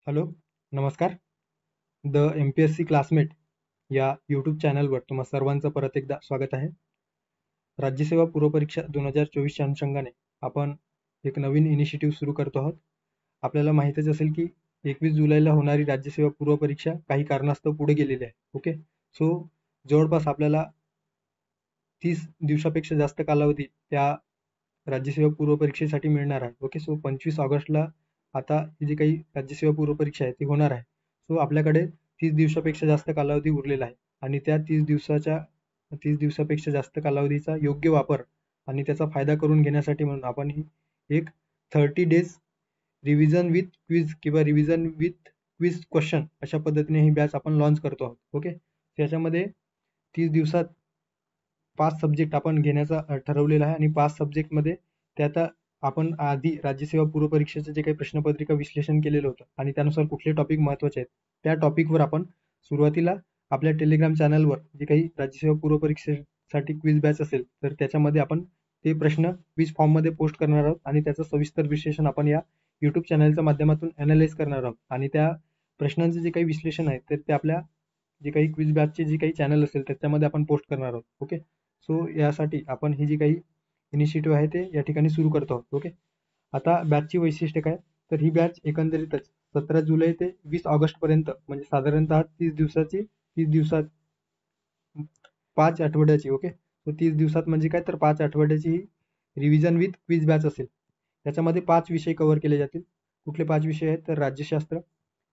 Hello, नमस्कार. The MPSC classmate या YouTube चॅनलवर तुम्हा सर्वांचं परत एकदा स्वागत आहे. राज्यसेवा पूर्वपरीक्षा 2024च्या अनुषंगाने आपण एक नवीन इनिशिएटिव्ह सुरू करतो आहोत. आपल्याला माहीतच असेल की 21 जुलैला होणारी राज्यसेवा पूर्वपरीक्षा काही कारणास्तव पुढे गेलेली आहे. ओके, सो जवळपास आपल्याला 30 दिवसापेक्षा जास्त कालावधी त्या राज्यसेवा पूर्वपरीक्षेसाठी मिळणार आहे. ओके, सो 25 ऑगस्टला आता ही जी काही राज्यसेवा पूर्वपरीक्षा आहे ती होणार आहे. सो आपल्याकडे 30 दिवसापेक्षा जास्त कालावधी उरलेला आहे आणि त्या 30 दिवसापेक्षा जास्त कालावधीचा योग्य वापर आणि त्याचा फायदा करून घेण्यासाठी म्हणून आपण ही एक 30 डेज रिव्हिजन विथ क्विज किंवा रिव्हिजन विथ क्विज क्वेश्चन अशा पद्धतीने ही बॅच आपण लॉन्च करतो आहोत. ओके, त्याच्यामध्ये 30 दिवसात 5 सब्जेक्ट आपण घेण्याचा ठरवलेला आहे आणि 5 सब्जेक्टमध्ये त्यात आपण आधी राज्यसेवा पूर्वपरीक्षेचे जे काही प्रश्नपत्रिका विश्लेषण केलेलं होतं आणि त्यानुसार कुठले टॉपिक महत्त्वाचे आहेत त्या टॉपिकवर आपण सुरुवातीला आपल्या टेलिग्राम चॅनलवर जे काही राज्यसेवा पूर्वपरीक्षेसाठी क्विज बॅच असेल तर त्याच्यामध्ये आपण ते प्रश्न क्विज फॉर्ममध्ये पोस्ट करणार आहोत आणि त्याचं सविस्तर विश्लेषण आपण या यूट्यूब चॅनलच्या माध्यमातून अनालाइज करणार आहोत आणि त्या प्रश्नांचे जे काही विश्लेषण आहे तर ते आपल्या जे काही क्विज बॅचचे जे काही चॅनल असेल त्याच्यामध्ये आपण पोस्ट करणार आहोत. ओके, सो यासाठी आपण ही जी काही इनिशिएटिव्ह आहे ते या ठिकाणी सुरू करतो आहोत. ओके, आता बॅचची वैशिष्ट्य काय, तर ही बॅच एकंदरीतच 17 जुलै ते 20 ऑगस्ट पर्यंत म्हणजे साधारणतः 30 दिवसात 5 आठवड्याची. ओके, सो 30 दिवसात म्हणजे काय, तर 5 आठवड्याची ही रिव्हिजन विथ क्विज बॅच असेल. त्याच्यामध्ये 5 विषय कव्हर केले जातील. कुठले 5 विषय आहेत, तर राज्यशास्त्र,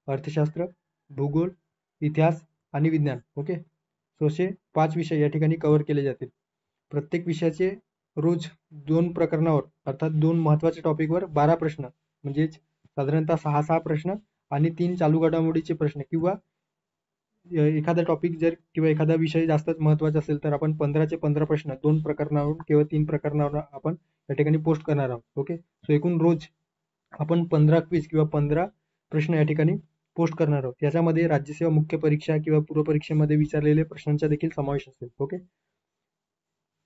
अर्थशास्त्र, भूगोल, इतिहास आणि विज्ञान. ओके, सो असे 5 विषय या ठिकाणी कव्हर केले जातील. प्रत्येक विषयाचे रोज 2 प्रकरणावर अर्थात 2 महत्त्वाच्या टॉपिकवर 12 प्रश्न म्हणजे साधारणतः 6 प्रश्न आणि 3 चालू घडामोडीचे प्रश्न किंवा एखादा टॉपिक जर किंवा एखादा विषय जास्तच महत्त्वाचा असेल तर आपण 15चे 15 प्रश्न 2 प्रकरणावरून किंवा 3 प्रकरणावर आपण या ठिकाणी पोस्ट करणार आहोत. ओके, सो एकूण रोज आपण 15 क्विज किंवा 15 प्रश्न या ठिकाणी पोस्ट करणार आहोत. याच्यामध्ये राज्यसेवा मुख्य परीक्षा किंवा पूर्वपरीक्षेमध्ये विचारलेले प्रश्नांचा देखील समावेश असेल. ओके,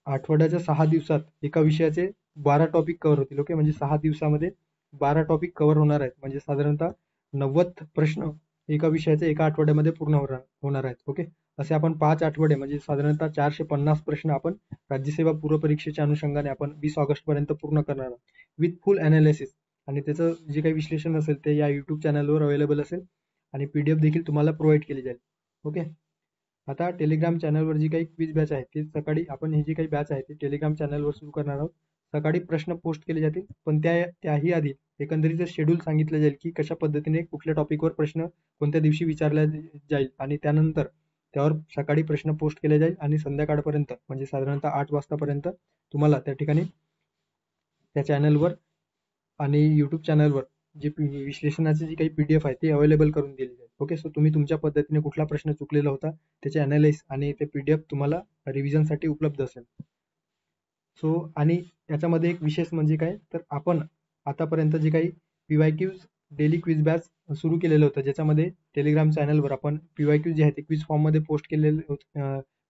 आठवड्याच्या 6 दिवसात एका विषयाचे 12 टॉपिक कव्हर होतील. ओके, म्हणजे 6 दिवसामध्ये 12 टॉपिक कव्हर होणार आहेत म्हणजे साधारणतः 90 प्रश्न एका विषयाचे एका आठवड्यामध्ये पूर्ण होणार आहेत. ओके, असे आपण 5 आठवडे म्हणजे साधारणतः 450 प्रश्न आपण राज्यसेवा पूर्वपरीक्षेच्या अनुषंगाने आपण 20 ऑगस्ट पर्यंत पूर्ण करणार आहोत विथ फुल अनालिसिस आणि त्याचं जे काही विश्लेषण असेल ते या युट्यूब चॅनलवर अवेलेबल असेल आणि PDF देखील तुम्हाला प्रोव्हाइड केली जाईल. ओके, आता टेलिग्राम चॅनलवर जी काही क्विज बॅच आहे ती सकाळी आपण ही जी काही बॅच आहे ती टेलिग्राम चॅनलवर सुरू करणार आहोत. सकाळी प्रश्न पोस्ट केले जातील पण त्याही आधी एकंदरीत शेड्यूल सांगितलं जाईल की कशा पद्धतीने कुठल्या टॉपिकवर प्रश्न कोणत्या दिवशी विचारला जाईल आणि त्यानंतर त्यावर सकाळी प्रश्न पोस्ट केले जाईल आणि संध्याकाळपर्यंत म्हणजे साधारणतः 8 वाजतापर्यंत तुम्हाला त्या ठिकाणी त्या चॅनलवर आणि यूट्यूब चॅनलवर जे विश्लेषणाची जी काही PDF आहे ती अवेलेबल करून दिली जाईल. ओके, सो तुम्ही तुमच्या पद्धतीने कुठला प्रश्न चुकलेला होता त्याचे अनालाइज आणि ते PDF तुम्हाला रिव्हिजनसाठी उपलब्ध असेल. सो आणि याच्यामध्ये एक विशेष म्हणजे काय, तर आपण आतापर्यंत जे काही PYQ डेली क्विज बॅच सुरू केलेलं होतं ज्याच्यामध्ये टेलिग्राम चॅनलवर आपण PYQ जे आहे ते क्विज फॉर्ममध्ये पोस्ट केलेले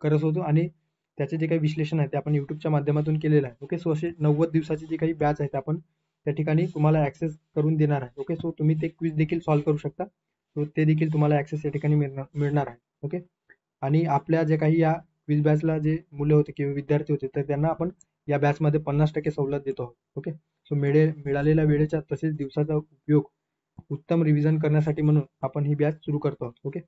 करत होतो आणि त्याचे जे काही विश्लेषण आहे ते आपण युट्यूबच्या माध्यमातून केलेलं आहे. ओके, सो असे 90 दिवसाची जी काही बॅच आहे आपण त्या ठिकाणी तुम्हाला ऍक्सेस करून देणार आहे. ओके, सो तुम्ही ते क्विज देखील सॉल्व्ह करू शकता. सो ते देखील तुम्हाला ऍक्सेस या ठिकाणी मिळणार आहे. ओके, आणि आपल्या जे काही या क्विज बॅचला जे मुलं होते किंवा विद्यार्थी होते तर त्यांना आपण या बॅचमध्ये 50% सवलत देतो आहोत. ओके, सो मिळालेल्या वेळेचा तसेच दिवसाचा उपयोग उत्तम रिव्हिजन करण्यासाठी म्हणून आपण ही बॅच सुरू करतो आहोत. ओके,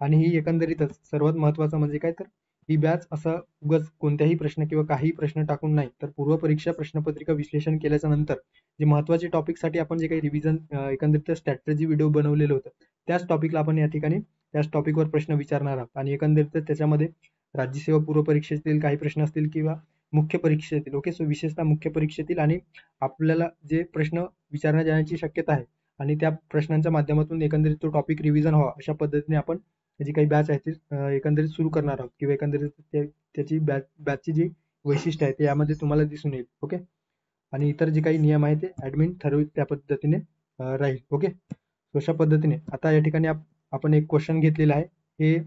आणि ही एकंदरीतच सर्वात महत्त्वाचं म्हणजे काय, तर ही बॅच असं उगाच कोणत्याही प्रश्न किंवा काही प्रश्न टाकून नाही तर पूर्वपरीक्षा प्रश्नपत्रिका विश्लेषण केल्याच्या नंतर जे महत्त्वाचे टॉपिकसाठी आपण जे काही रिव्हिजन एकंदरीत स्ट्रॅटेजी व्हिडिओ बनवलेलं होतं त्याच टॉपिकला आपण या ठिकाणी त्याच टॉपिकवर प्रश्न विचारणार आहोत आणि एकंदरीत त्याच्यामध्ये राज्यसेवा पूर्वपरीक्षेतील काही प्रश्न असतील किंवा मुख्य परीक्षेतील. ओके, सो विशेषतः मुख्य परीक्षेतील आणि आपल्याला जे प्रश्न विचारण्यात येण्याची शक्यता आहे आणि त्या प्रश्नांच्या माध्यमातून एकंदरीत तो टॉपिक रिव्हिजन व्हावा अशा पद्धतीने आपण जी काही बॅच आहे ती एकंदरीत सुरू करणार आहोत किंवा एकंदरीत त्याची बॅचची जी वैशिष्ट्य आहे ते यामध्ये तुम्हाला दिसून येईल. ओके, आणि इतर जे काही नियम आहे ते ऍडमिन ठरवित त्या पद्धतीने राहील. ओके, अशा पद्धतीने आता या ठिकाणी आपण एक क्वेश्चन घेतलेला आहे. हे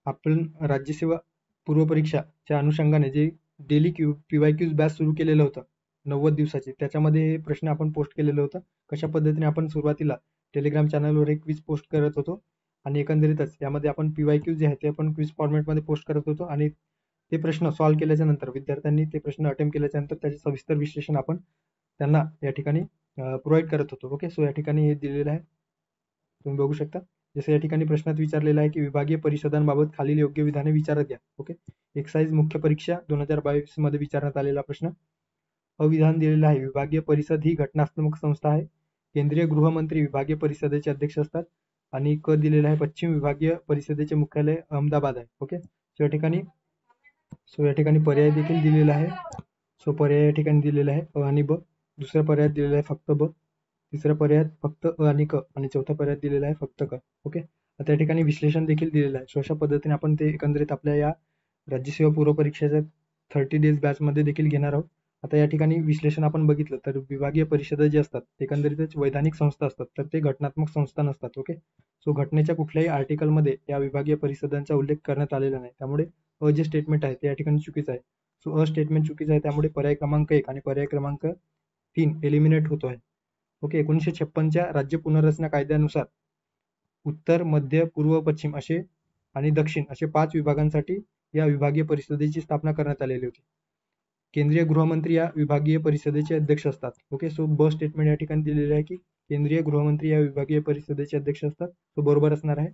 आपण राज्यसेवा पूर्वपरीक्षाच्या अनुषंगाने जे डेली PYQ बॅच सुरू केलेलं होतं 90 दिवसाची त्याच्यामध्ये हे प्रश्न आपण पोस्ट केलेलं होतं. कशा पद्धतीने आपण सुरुवातीला टेलिग्राम चॅनलवर एक क्विज पोस्ट करत होतो आणि एकंदरीतच यामध्ये आपण PYQ जे आहे ते आपण क्विज फॉर्मॅटमध्ये पोस्ट करत होतो आणि ते प्रश्न सॉल्व्ह केल्याच्या नंतर विद्यार्थ्यांनी ते प्रश्न अटेम्प्ट केल्याच्या नंतर त्याचे सविस्तर विश्लेषण आपण त्यांना या ठिकाणी प्रोव्हाइड करत होतो. ओके, सो या ठिकाणी हे दिलेलं आहे, तुम्ही बघू शकता. जसं या ठिकाणी प्रश्नात विचारलेला आहे की विभागीय परिषदांबाबत खालील योग्य विधाने विचारत घ्या. ओके, एक्साइज मुख्य परीक्षा 2022 मध्ये विचारण्यात आलेला प्रश्न. अविधान दिलेलं आहे, विभागीय परिषद ही घटनात्मक संस्था आहे. केंद्रीय गृहमंत्री विभागीय परिषदेचे अध्यक्ष असतात. आणि क दिलेला आहे, पश्चिम विभागीय परिषदेचे मुख्यालय अहमदाबाद आहे. ओके, सो या ठिकाणी पर्याय देखील दिलेला आहे. सो पर्याय या ठिकाणी दिलेला आहे अ आणि ब. दुसऱ्या पर्यायात दिलेला आहे फक्त ब. तिसऱ्या पर्यायात फक्त अ आणि क आणि चौथ्या पर्यायात दिलेला आहे फक्त क. ओके, आता या ठिकाणी विश्लेषण देखील दिलेलं आहे. सो अशा पद्धतीने आपण ते एकंदरीत आपल्या या राज्यसेवा पूर्व परीक्षेच्या 30 डेज बॅचमध्ये देखील घेणार आहोत. आता या ठिकाणी विश्लेषण आपण बघितलं तर विभागीय परिषदा जे असतात एकंदरीतच वैधानिक संस्था असतात, तर ते घटनात्मक संस्था नसतात. ओके, सो घटनेच्या कुठल्याही आर्टिकलमध्ये या विभागीय परिषदांचा उल्लेख करण्यात आलेला नाही, त्यामुळे अ जे स्टेटमेंट आहे ते या ठिकाणी चुकीचं आहे. सो अ स्टेटमेंट चुकीचं आहे, त्यामुळे पर्याय क्रमांक 1 आणि पर्याय क्रमांक 3 एलिमिनेट होतो आहे. ओके, 1956च्या राज्य पुनर्रचना कायद्यानुसार उत्तर, मध्य, पूर्व, पश्चिम असे आणि दक्षिण असे 5 विभागांसाठी या विभागीय परिषदेची स्थापना करण्यात आलेली होती. केंद्रीय गृहमंत्री या विभागीय परिषदेचे अध्यक्ष असतात. ओके, सो ब स्टेटमेंट या ठिकाणी दिलेले आहे की केंद्रीय गृहमंत्री या विभागीय परिषदेचे अध्यक्ष असतात, तो बरोबर असणार आहे.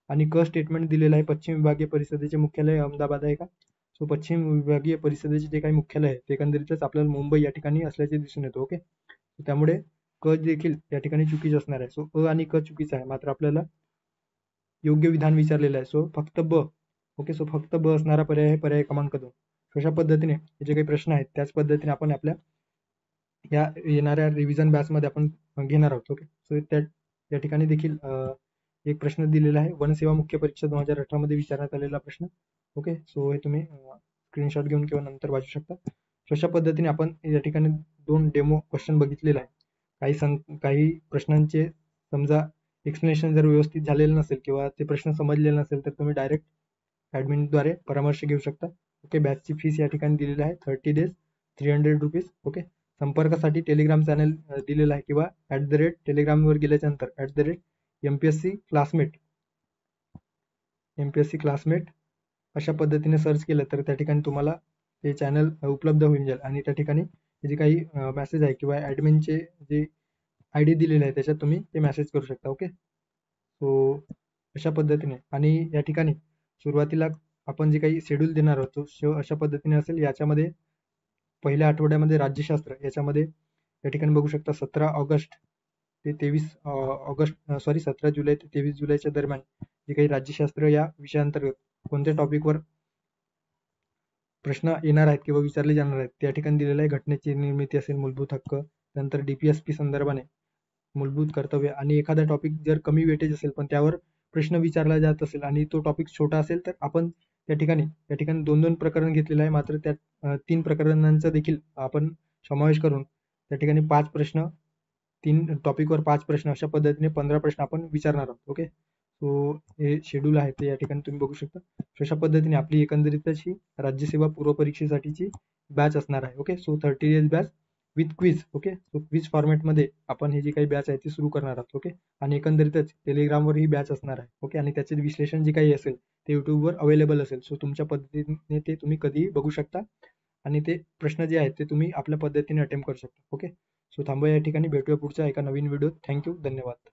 आणि क स्टेटमेंट दिलेलं आहे, पश्चिम विभागीय परिषदेचे मुख्यालय अहमदाबाद आहे का? सो पश्चिम विभागीय परिषदेचे जे काही मुख्यालय आहे ते एकंदरीतच आपल्याला मुंबई या ठिकाणी असल्याचे दिसून येतो. ओके, त्यामुळे क देखील या ठिकाणी चुकीचं असणार आहे. सो अ आणि क चुकीचं आहे, मात्र आपल्याला योग्य विधान विचारलेलं आहे. सो फक्त ब. ओके, सो फक्त ब असणारा पर्याय आहे पर्याय क्रमांक 2. अशा पद्धतीने हे जे काही प्रश्न आहेत त्याच पद्धतीने आपण आपल्या या येणाऱ्या रिव्हिजन बॅचमध्ये आपण घेणार आहोत. ओके, सो या ठिकाणी देखील एक प्रश्न दिलेला आहे, वनसेवा मुख्य परीक्षा 2018 मध्ये विचारण्यात आलेला प्रश्न. ओके, सो हे तुम्ही स्क्रीनशॉट घेऊन किंवा नंतर वाचू शकता. सो अशा पद्धतीने आपण या ठिकाणी 2 डेमो क्वेश्चन बघितलेला आहे. काही प्रश्नांचे समजा एक्सप्लेनेशन जर व्यवस्थित झालेलं नसेल किंवा ते प्रश्न समजलेले नसेल तर तुम्ही डायरेक्ट ॲडमिनद्वारे परामर्श घेऊ शकता. ओके, बॅचची फीस या ठिकाणी दिलेली आहे 30 डेज ₹300. ओके, संपर्कासाठी टेलिग्राम चॅनल दिलेला आहे किंवा @टेलिग्रामवर गेल्याच्या नंतर @MPSC क्लासमेट अशा पद्धतीने सर्च केलं तर त्या ठिकाणी तुम्हाला ते चॅनल उपलब्ध होऊन जाईल आणि त्या ठिकाणी जे काही मेसेज आहे किंवा ॲडमिनचे जे ID दिलेले आहे त्याच्यात तुम्ही ते मेसेज करू शकता. ओके, सो अशा पद्धतीने आणि या ठिकाणी सुरुवातीला आपण जे काही शेड्यूल देणार आहोत अशा पद्धतीने असेल. याच्यामध्ये पहिल्या आठवड्यामध्ये राज्यशास्त्र याच्यामध्ये या ठिकाणी बघू शकता 17 ऑगस्ट ते 17 जुलै ते 23 जुलैच्या दरम्यान जे काही राज्यशास्त्र या विषयाअंतर्गत कोणत्या टॉपिकवर प्रश्न येणार आहेत किंवा विचारले जाणार आहेत त्या ठिकाणी दिलेलं आहे. घटनेची निर्मिती असेल, मूलभूत हक्क, नंतर DPSP संदर्भाने मूलभूत कर्तव्य आणि एखादा टॉपिक जर कमी वेटेज असेल पण त्यावर प्रश्न विचारला जात असेल आणि तो टॉपिक छोटा असेल तर आपण या ठिकाणी 2-2 प्रकरण घेतलेलं आहे, मात्र त्यात 3 प्रकरणांचा देखील आपण समावेश करून त्या ठिकाणी 5 प्रश्न 3 टॉपिकवर 5 प्रश्न अशा पद्धतीने 15 प्रश्न आपण विचारणार आहोत. ओके, सो हे शेड्यूल आहे ते या ठिकाणी तुम्ही बघू शकता. अशा पद्धतीने आपली एकंदरीतच ही राज्यसेवा पूर्व परीक्षेसाठीची बॅच असणार आहे. Okay, so 30 days batch with quiz. Okay, so quiz फॉर्मॅटमध्ये आपण ही जी काही बॅच आहे ती सुरू करणार आहोत. ओके, आणि एकंदरीतच टेलिग्रामवर ही बॅच असणार आहे. ओके, आणि त्याचे विश्लेषण जे काही असेल ते युट्यूबवर अवेलेबल असेल. सो तुमच्या पद्धतीने ते तुम्ही कधीही बघू शकता आणि ते प्रश्न जे आहेत ते तुम्ही आपल्या पद्धतीने अटेम्प्ट करू शकता. ओके, सो थांबूया या ठिकाणी, भेटूया पुढच्या एका नवीन व्हिडिओत. थँक्यू, धन्यवाद.